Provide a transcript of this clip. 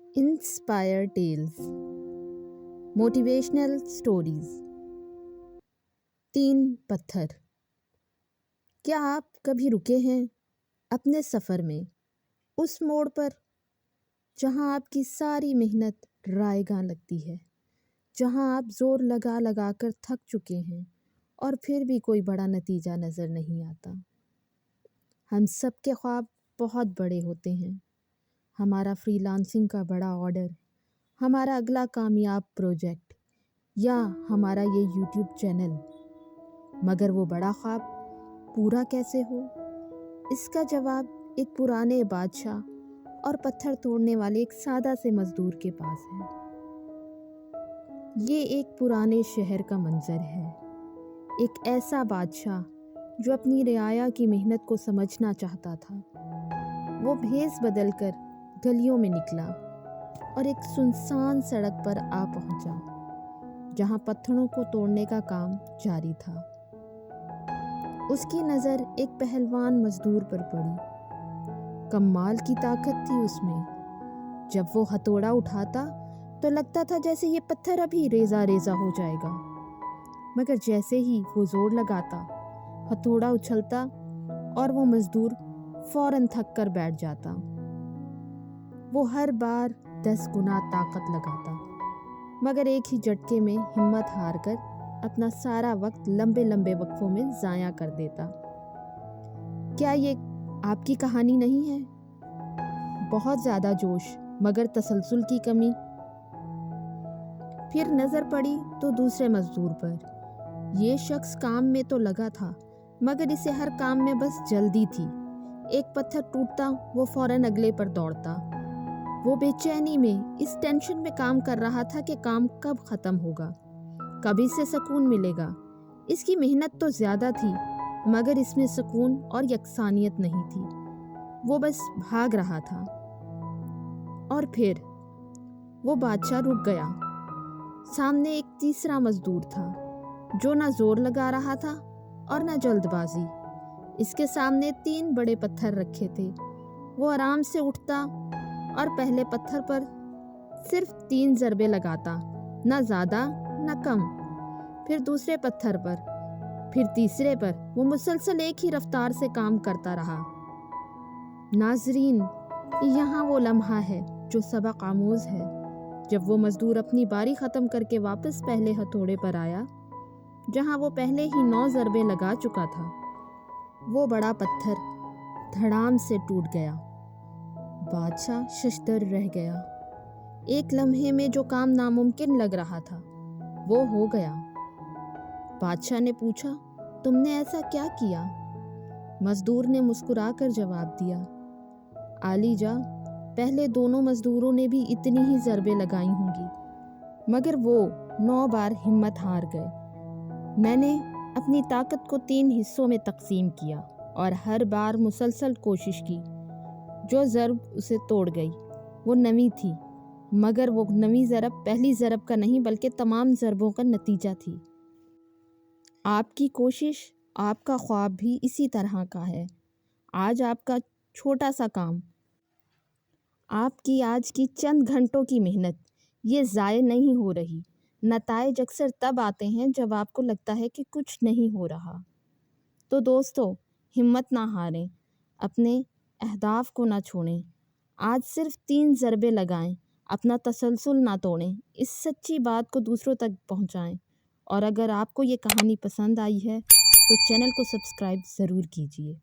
Inspire tales, motivational stories. 3 पत्थर। क्या आप कभी रुके हैं अपने सफ़र में उस मोड़ पर जहां आपकी सारी मेहनत रायगां लगती है, जहां आप ज़ोर लगा लगा कर थक चुके हैं और फिर भी कोई बड़ा नतीजा नज़र नहीं आता। हम सब के ख्वाब बहुत बड़े होते हैं, हमारा फ्रीलांसिंग का बड़ा ऑर्डर, हमारा अगला कामयाब प्रोजेक्ट या हमारा ये यूट्यूब चैनल। मगर वो बड़ा ख्वाब पूरा कैसे हो, इसका जवाब एक पुराने बादशाह और पत्थर तोड़ने वाले एक सादा से मजदूर के पास है। ये एक पुराने शहर का मंजर है। एक ऐसा बादशाह जो अपनी रियाया की मेहनत को समझना चाहता था। वो भेस बदलकर गलियों में निकला और एक सुनसान सड़क पर आ पहुंचा, जहां पत्थरों को तोड़ने का काम जारी था। उसकी नज़र एक पहलवान मजदूर पर पड़ी। कमाल की ताकत थी उसमें। जब वो हथौड़ा उठाता तो लगता था जैसे ये पत्थर अभी रेजा रेजा हो जाएगा, मगर जैसे ही वो जोर लगाता, हथौड़ा उछलता और वो मजदूर फौरन थक कर बैठ जाता। वो हर बार 10 गुना ताकत लगाता, मगर एक ही झटके में हिम्मत हार कर अपना सारा वक्त लंबे लंबे वक्फों में ज़ाया कर देता। क्या ये आपकी कहानी नहीं है? बहुत ज़्यादा जोश मगर तसलसल की कमी। फिर नज़र पड़ी तो दूसरे मजदूर पर। ये शख्स काम में तो लगा था, मगर इसे हर काम में बस जल्दी थी। एक पत्थर टूटता वो फौरन अगले पर दौड़ता। वो बेचैनी में इस टेंशन में काम कर रहा था कि काम कब ख़त्म होगा, कब इसे सुकून मिलेगा। इसकी मेहनत तो ज़्यादा थी, मगर इसमें सुकून और यकसानियत नहीं थी। वो बस भाग रहा था। और फिर वो बादशाह रुक गया। सामने एक तीसरा मजदूर था, जो ना जोर लगा रहा था और ना जल्दबाजी। इसके सामने 3 बड़े पत्थर रखे थे। वो आराम से उठता और पहले पत्थर पर सिर्फ 3 ज़रबे लगाता, ना ज़्यादा ना कम। फिर दूसरे पत्थर पर, फिर तीसरे पर। वो मुसलसल एक ही रफ्तार से काम करता रहा। नाजरीन, यहाँ वो लम्हा है जो सबक आमूज है। जब वो मजदूर अपनी बारी ख़त्म करके वापस पहले हथौड़े पर आया, जहाँ वो पहले ही 9 ज़रबे लगा चुका था, वो बड़ा पत्थर धड़ाम से टूट गया। बादशाह शशदर रह गया। एक लम्हे में जो काम नामुमकिन लग रहा था, वो हो गया। बादशाह ने पूछा, तुमने ऐसा क्या किया? मजदूर ने मुस्कुराकर जवाब दिया, आलीजा, पहले दोनों मजदूरों ने भी इतनी ही ज़रबे लगाई होंगी, मगर वो 9 बार हिम्मत हार गए। मैंने अपनी ताकत को 3 हिस्सों में तकसीम किया और हर बार मुसलसल कोशिश की। जो ज़रब उसे तोड़ गई वो नवी थी, मगर वो नवी ज़रब पहली ज़रब का नहीं बल्कि तमाम ज़रबों का नतीजा थी। आपकी कोशिश, आपका ख्वाब भी इसी तरह का है। आज आपका छोटा सा काम, आपकी आज की चंद घंटों की मेहनत, ये ज़ाय नहीं हो रही। नताइज अक्सर तब आते हैं जब आपको लगता है कि कुछ नहीं हो रहा। तो दोस्तों, हिम्मत ना हारें, अपने अहदाफ को ना छोड़ें। आज सिर्फ 3 ज़रबे लगाएं, अपना तसलसल ना तोड़ें। इस सच्ची बात को दूसरों तक पहुंचाएं। और अगर आपको ये कहानी पसंद आई है तो चैनल को सब्सक्राइब ज़रूर कीजिए।